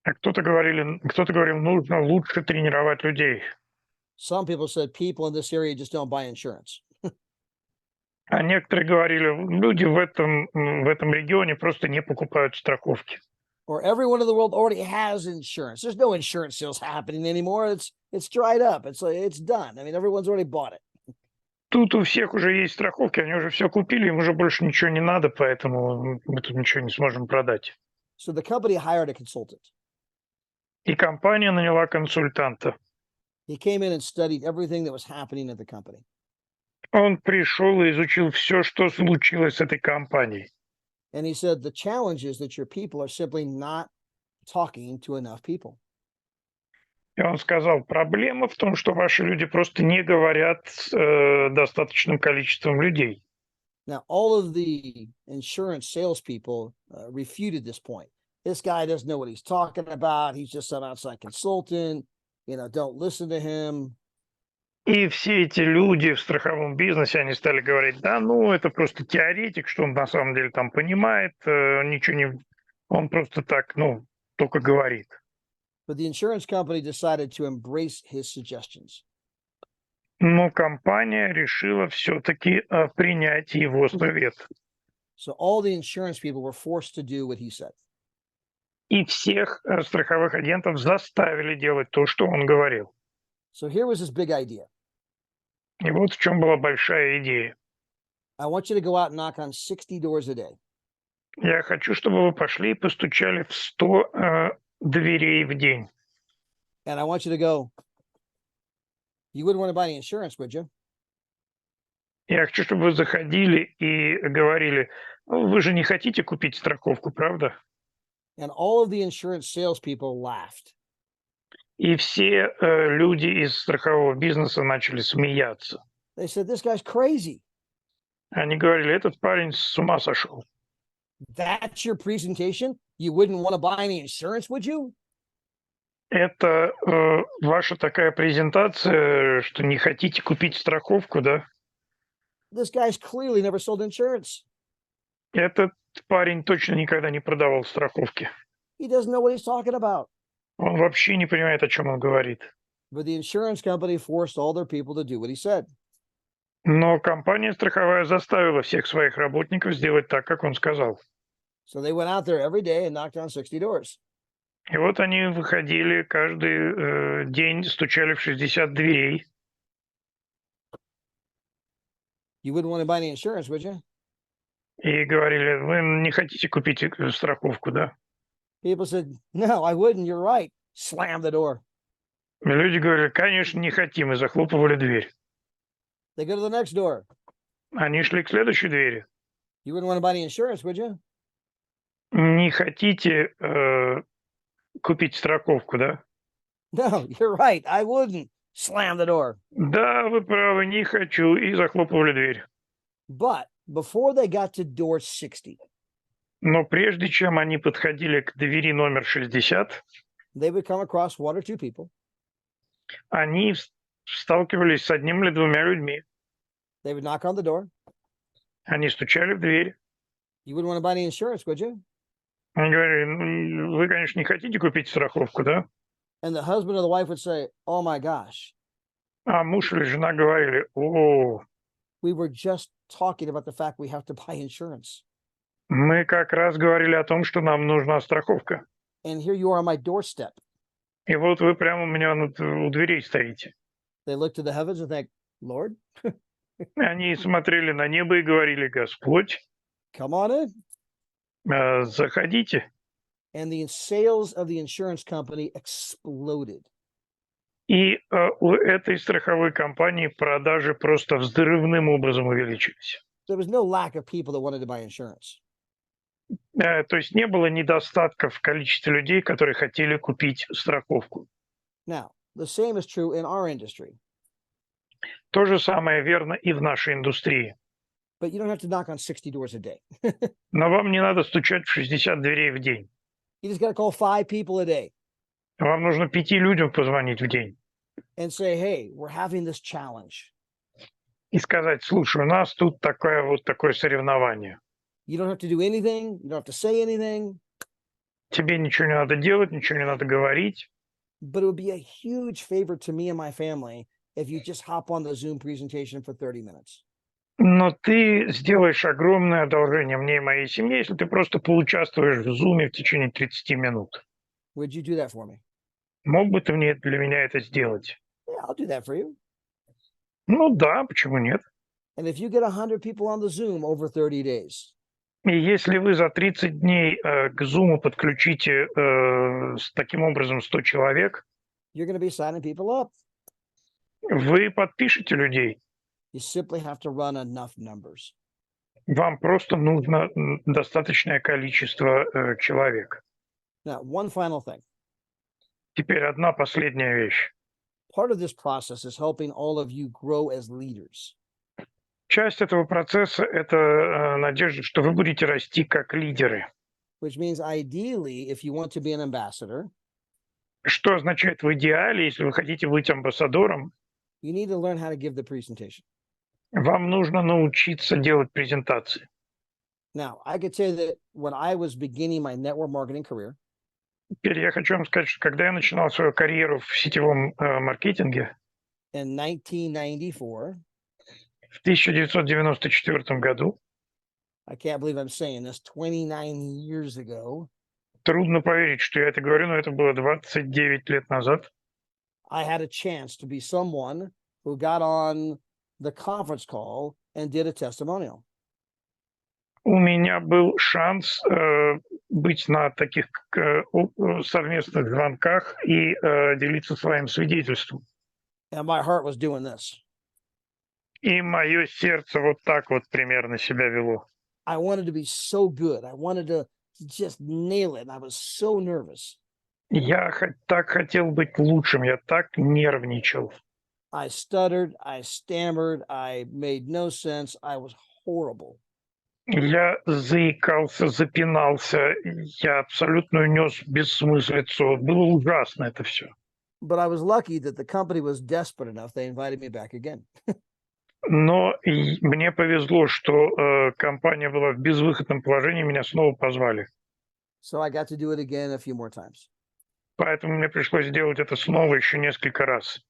А кто-то говорил, нужно лучше тренировать людей. Some people said people in this area just don't buy insurance. А некоторые говорили, люди в этом регионе просто не покупают страховки. Or everyone in the world already has insurance. There's no insurance sales happening anymore. It's dried up. It's done. I mean, everyone's already bought it. Тут у всех уже есть страховки, они уже все купили, им уже больше ничего не надо, поэтому мы тут ничего не сможем продать. So the company hired a consultant. И компания наняла консультанта. He came in and studied everything that was happening at the company. Он пришел и изучил все, что случилось с этой компанией. And he said, the challenge is that your people are simply not talking to enough people. И он сказал, проблема в том, что ваши люди просто не говорят с достаточным количеством людей. Now, all of the insurance salespeople refuted this point. This guy doesn't know what he's talking about. He's just some outside consultant. Don't listen to him. И все эти люди в страховом бизнесе, они стали говорить, да, ну, это просто теоретик, что он на самом деле там понимает, ничего не... Он просто так, ну, только говорит. But the insurance company decided to embrace his suggestions. Но компания решила все-таки принять его совет. So all the insurance people were forced to do what he said. И всех страховых агентов заставили делать то, что он говорил. So here was his big idea. И вот в чем была большая идея. I want you to go out and knock on 60 doors a day. Я хочу, чтобы вы пошли и постучали в 100 дверей в день. And I want you to go, you wouldn't want to buy any insurance, would you? Я хочу, чтобы вы заходили и говорили, ну, вы же не хотите купить страховку, правда? And all of the insurance salespeople laughed. И все люди из страхового бизнеса начали смеяться. They said, this guy's crazy. Они говорили, этот парень с ума сошел. That's your presentation? You wouldn't want to buy any insurance, would you? Это ваша такая презентация, что не хотите купить страховку, да? This guy's clearly never sold insurance. Этот парень точно никогда не продавал страховки. He doesn't know what he's talking about. Он вообще не понимает, о чем он говорит. But the insurance company forced all their people to do what he said. Но компания страховая заставила всех своих работников сделать так, как он сказал. So they went out there every day and knocked on 60 doors. И вот они выходили каждый день, стучали в 60 дверей. You wouldn't want to buy any insurance, would you? И говорили, вы не хотите купить страховку, да? People said, no, I wouldn't. You're right. Slam the door. И люди говорили, конечно, не хотим, и захлопывали дверь. They go to the next door. Они шли к следующей двери. You wouldn't want to buy any insurance, would you? Не хотите купить страховку, да? No, you're right. I wouldn't. Slam the door. Да, вы правы, не хочу, и захлопывали дверь. But before they got to door 60, Но прежде чем они подходили к двери номер 60, they would come across one or two people. они сталкивались с одним или двумя людьми. They would knock on the door. Они стучали в дверь. You wouldn't want to buy any insurance, would you? Они говорили, ну, вы, конечно, не хотите купить страховку, да? And the husband or the wife would say, oh my gosh, А муж или жена говорили, о, we were just talking about the fact we have to buy insurance. мы как раз говорили о том, что нам нужна страховка. And here you are on my doorstep. И вот вы прямо у меня у дверей стоите. They look to the heavens and think, Lord, Они смотрели на небо и говорили, Господь, come on in. заходите. And the sales of the insurance company exploded. И у этой страховой компании продажи просто взрывным образом увеличились. There was no lack of people that wanted to buy insurance. То есть не было недостатка в количестве людей, которые хотели купить страховку. Now, the same is true in our industry. То же самое верно и в нашей индустрии. But you don't have to knock on 60 doors a day. Но вам не надо стучать в 60 дверей в день. You just got to call 5 people a day Вам нужно 5 людям позвонить в день and say, hey, we're having this challenge. и сказать, слушай, у нас тут такое соревнование. You don't have to do anything. You don't have to say anything. Тебе ничего не надо делать, ничего не надо говорить. But it would be a huge favor to me and my family if you just hop on the Zoom presentation for 30 minutes. Но ты сделаешь огромное одолжение мне и моей семье, если ты просто поучаствуешь в Zoom в течение 30 минут. Would you do that for me? Мог бы ты для меня это сделать? Yeah, I'll do that for you. Ну да, почему нет? And if you get 100 people on the Zoom over 30 days, И если вы за 30 дней к Zoom подключите таким образом 100 человек, you're going to be signing people up. вы подпишете людей. You simply have to run enough numbers. Вам просто нужно достаточное количество человек. Now, one final thing. Теперь одна последняя вещь. Part of this process is helping all of you grow as leaders. Часть этого процесса – это надежда, что вы будете расти как лидеры. Which means ideally, if you want to be an ambassador, Что означает в идеале, если вы хотите быть амбассадором, you need to learn how to give the presentation. вам нужно научиться делать презентации. Now, I could say that when I was beginning my network marketing career, Теперь я хочу вам сказать, что когда я начинал свою карьеру в сетевом маркетинге in 1994, в 1994 году, I can't believe I'm saying this, 29 years ago, трудно поверить, что я это говорю, но это было 29 лет назад, I had a chance to be someone who got on the conference call and did a testimonial. у меня был шанс быть на таких совместных звонках и делиться своим свидетельством. And my heart was doing this. И мое сердце вот так вот примерно себя вело. I wanted to be so good. I wanted to just nail it. And I was so nervous. Я так хотел быть лучшим, я так нервничал. I stuttered, I stammered, I made no sense. I was horrible. Я заикался, запинался, я абсолютно нес бессмыслицу. Было ужасно это все. But I was lucky that the company was desperate enough. They invited me back again. Но мне повезло, что компания была в безвыходном положении, меня снова позвали. So I got to do it again a few more times. Поэтому мне пришлось сделать это снова еще несколько раз.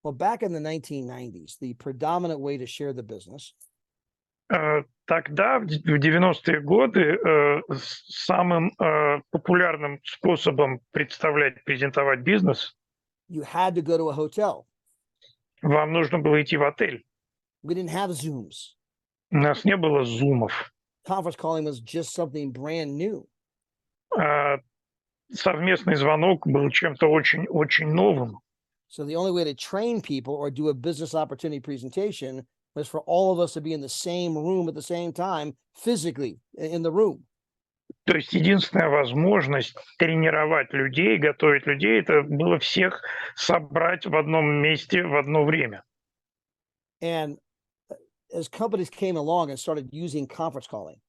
Well, back in the 1990s, the predominant way to share the business Тогда, в 90-е годы, самым популярным способом представлять, презентовать бизнес, you had to go to a hotel. вам нужно было идти в отель. We didn't have Zooms. У нас не было зумов. Conference calling was just something brand new. Совместный звонок был чем-то очень-очень новым. So the only way to train people or do a business opportunity presentation was for all of us to be in the same room at the same time, physically in the room. То есть единственная возможность тренировать людей, готовить людей, это было всех собрать в одном месте в одно время. And as companies came along and started using conference calling,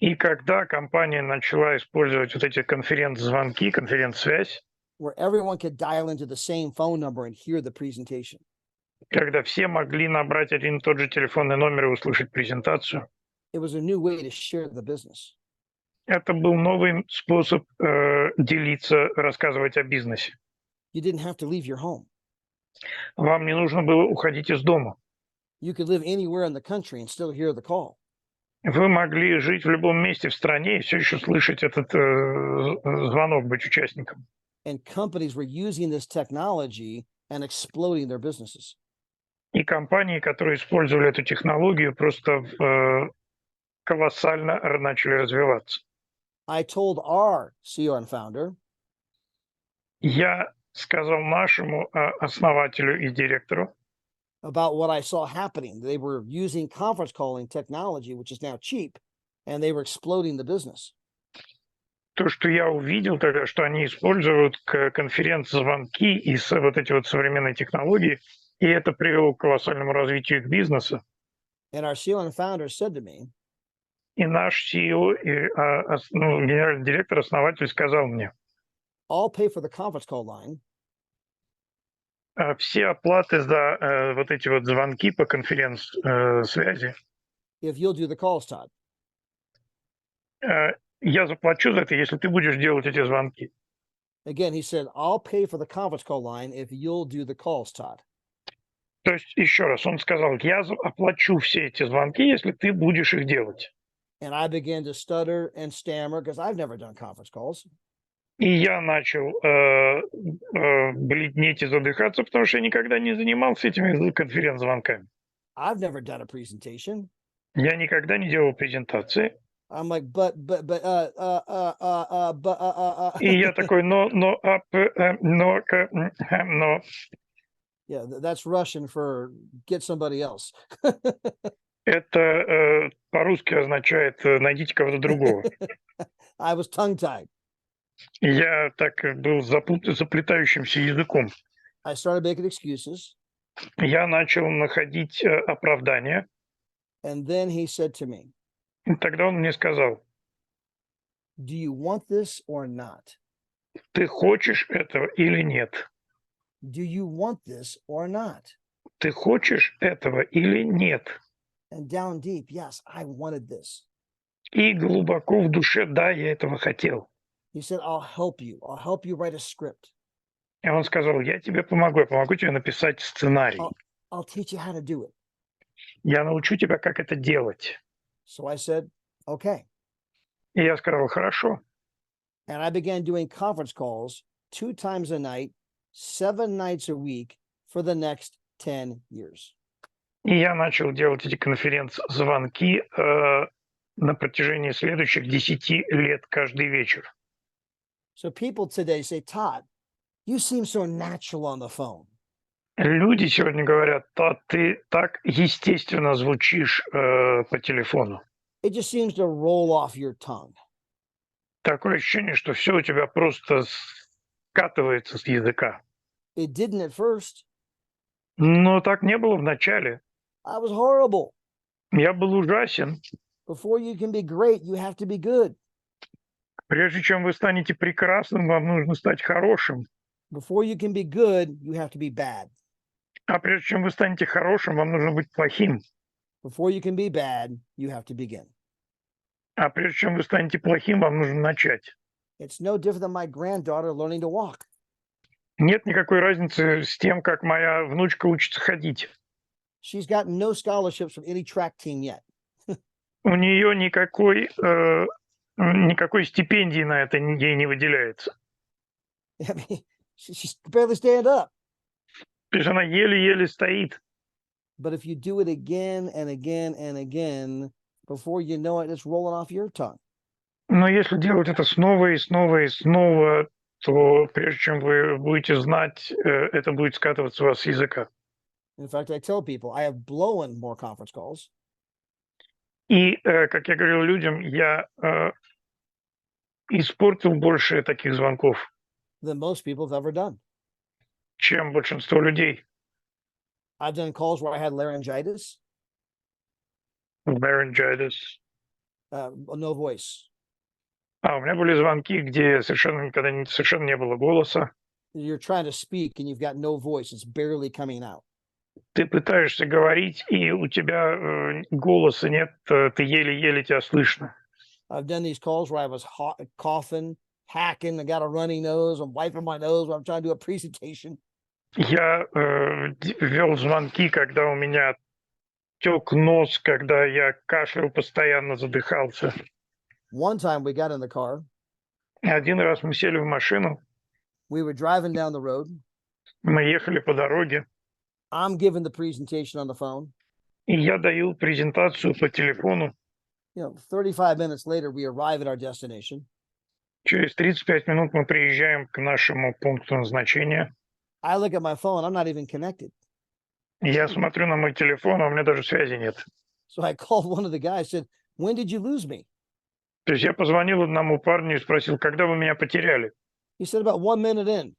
И когда компания начала использовать вот эти конференц-звонки, конференц-связь, where everyone could dial into the same phone number and hear the presentation, когда все могли набрать один и тот же телефонный номер и услышать презентацию, it was a new way to share the business. это был новый способ делиться, рассказывать о бизнесе. You didn't have to leave your home. Вам не нужно было уходить из дома. You could live anywhere in the country and still hear the call. Вы могли жить в любом месте в стране и все еще слышать этот звонок, быть участником. And companies were using this technology and exploding their businesses. И компании, которые использовали эту технологию, просто колоссально начали развиваться. I told our CEO and founder, Я сказал нашему основателю и директору about what I saw happening. They were using conference calling technology, which is now cheap, and they were exploding the business. то, что я увидел тогда, что они используют конференц-звонки и вот эти вот современные технологии, и это привело к колоссальному развитию их бизнеса. And our CEO and founder said to me, И наш CEO, генеральный директор, основатель сказал мне, I'll pay for the conference call line все оплаты за вот эти вот звонки по конференц-связи, if you'll do the calls, Todd. я заплачу за это, если ты будешь делать эти звонки. Again, he said, I'll pay for the conference call line if you'll do the calls, Todd. То есть, еще раз, он сказал, я оплачу все эти звонки, если ты будешь их делать. And I began to stutter and stammer because I've never done conference calls. И я начал бледнеть и задыхаться, потому что я никогда не занимался этими конференц-звонками. I've never done a presentation. Я никогда не делал презентации. I'm like, but, И я такой, но, yeah, that's Russian for get somebody else. это по-русски означает найдите кого-то другого. I was tongue-tied. Я так был заплетающимся языком. I started making excuses. Я начал находить оправдания. And then he said to me, И тогда он мне сказал, do you want this or not? ты хочешь этого или нет? Do you want this or not? Ты хочешь этого или нет? And down deep, yes, I wanted this. И глубоко в душе, да, я этого хотел. He said, I'll help you. I'll help you write a script. И он сказал, я тебе помогу, я помогу тебе написать сценарий. I'll teach you how to do it. Я научу тебя, как это делать. So I said, okay. И я сказал, хорошо. And I began doing conference calls 2 times a night, 7 nights a week for the next 10 years. И я начал делать эти конференц-звонки на протяжении следующих 10 лет каждый вечер. So people today say, Todd, you seem so natural on the phone. Люди сегодня говорят, ты так естественно звучишь по телефону. It just seems to roll off your tongue. Такое ощущение, что все у тебя просто скатывается с языка. It didn't at first. Но так не было в начале. I was horrible. Я был ужасен. Before you can be great, you have to be good. Прежде чем вы станете прекрасным, вам нужно стать хорошим. Before you can be good, you have to be bad. А прежде чем вы станете хорошим, вам нужно быть плохим. Before you can be bad, you have to begin. А прежде чем вы станете плохим, вам нужно начать. It's no different than my granddaughter learning to walk. Нет никакой разницы с тем, как моя внучка учится ходить. She's gotten no scholarships from any track team yet. У нее никакой стипендии на это ей не выделяется. I mean, she can barely stand up. То есть она еле-еле стоит. But if you do it again and again and again, before you know it, it's rolling off your tongue. Но если делать это снова и снова и снова, то прежде чем вы будете знать, это будет скатываться у вас с языка. In fact, I tell people I have blown more conference calls И, как я говорил людям, я испортил больше таких звонков, than most people have ever done. чем большинство людей. I've done calls where I had laryngitis, Laryngitis. no voice. У меня были звонки, где совершенно не было голоса. You're trying to speak and you've got no voice. It's barely coming out. Ты пытаешься говорить, и у тебя голоса нет, ты еле-еле тебя слышно. I've done these calls where I was coughing, hacking, I got a runny nose, I'm wiping my nose when I'm trying to do a presentation. Я вел звонки, когда у меня тек нос, когда я кашлял, постоянно задыхался. One time we got in the car. Один раз мы сели в машину. We were driving down the road. Мы ехали по дороге. I'm giving the presentation on the phone. И я даю презентацию по телефону. 35 minutes later, we arrive at our destination. Через 35 минут мы приезжаем к нашему пункту назначения. I look at my phone, I'm not even connected. Я смотрю на мой телефон, а у меня даже связи нет. So I called one of the guys, said, when did you lose me? То есть я позвонил одному парню и спросил, когда вы меня потеряли? He said, about 1 minute in.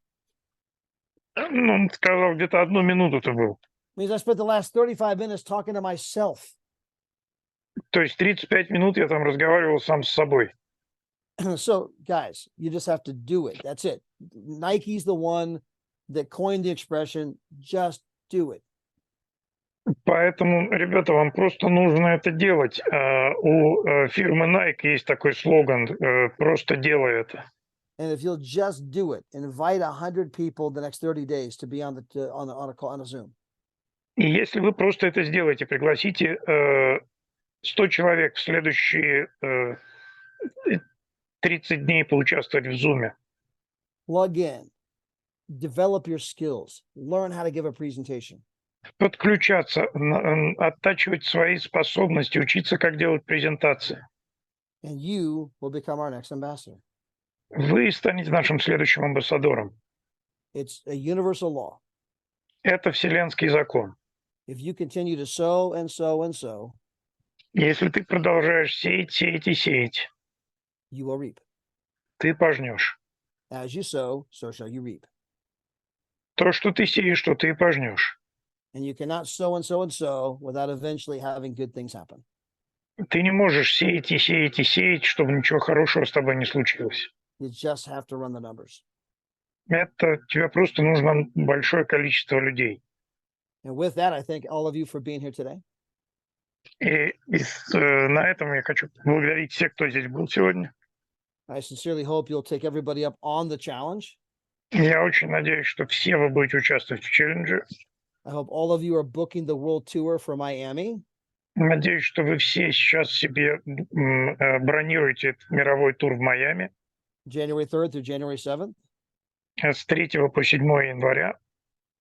Он сказал, где-то 1 минуту ты был. Means I spent the last 35 minutes talking to myself. То есть 35 минут я там разговаривал сам с собой. So, guys, you just have to do it. That's it. Nike's the one that coined the expression, just do it. Поэтому, ребята, вам просто нужно это делать. У фирмы Nike есть такой слоган «Просто делай это». And if you'll just do it, invite 100 people the next 30 days to be on a Zoom. И если вы просто это сделаете, пригласите 100 человек в следующие 30 дней поучаствовать в Zoom. Plug in, develop your skills, learn how to give a presentation. Подключаться, оттачивать свои способности, учиться, как делать презентации. And you will become our next ambassador. Вы станете нашим следующим амбассадором. It's a universal law. Это вселенский закон. If you continue to sow and sow and sow, Если ты продолжаешь сеять, сеять и сеять, you will reap. ты пожнешь. As you sow, so shall you reap. То, что ты сеешь, что ты пожнешь. And you cannot sow and sow and sow without eventually having good things happen. Ты не можешь сеять и сеять и сеять, чтобы ничего хорошего с тобой не случилось. You just have to run the numbers. Это тебе просто нужно большое количество людей. And with that, I thank all of you for being here today. И на этом я хочу поблагодарить всех, кто здесь был сегодня. I sincerely hope you'll take everybody up on the challenge. Я очень надеюсь, что все вы будете участвовать в челлендже. I hope all of you are booking the world tour for Miami. Надеюсь, что вы все сейчас себе бронируете этот мировой тур в Майами January 3rd through January 7th. с 3 по 7 января.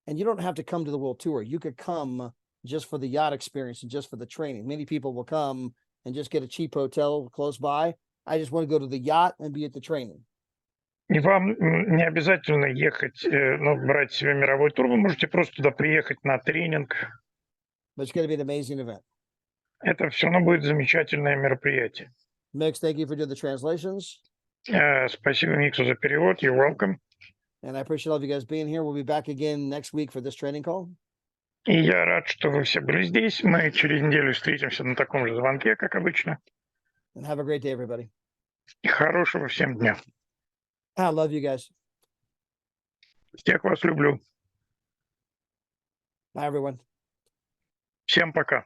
And you don't have to come to the world tour. You could come just for the yacht experience and just for the training. Many people will come and just get a cheap hotel close by. I just want to go to the yacht and be at the training. И вам не обязательно ехать, брать себе мировой тур. Вы можете просто туда приехать на тренинг. But it's going to be an amazing event. Это все равно будет замечательное мероприятие. Mix, thank you for doing the translations. Спасибо, Миксу, за перевод. You're welcome. And I appreciate all of you guys being here. We'll be back again next week for this training call. И я рад, что вы все были здесь. Мы через неделю встретимся на таком же звонке, как обычно. And have a great day, everybody. И хорошего всем дня. I love you guys. Всех вас люблю. Bye, everyone. Всем пока.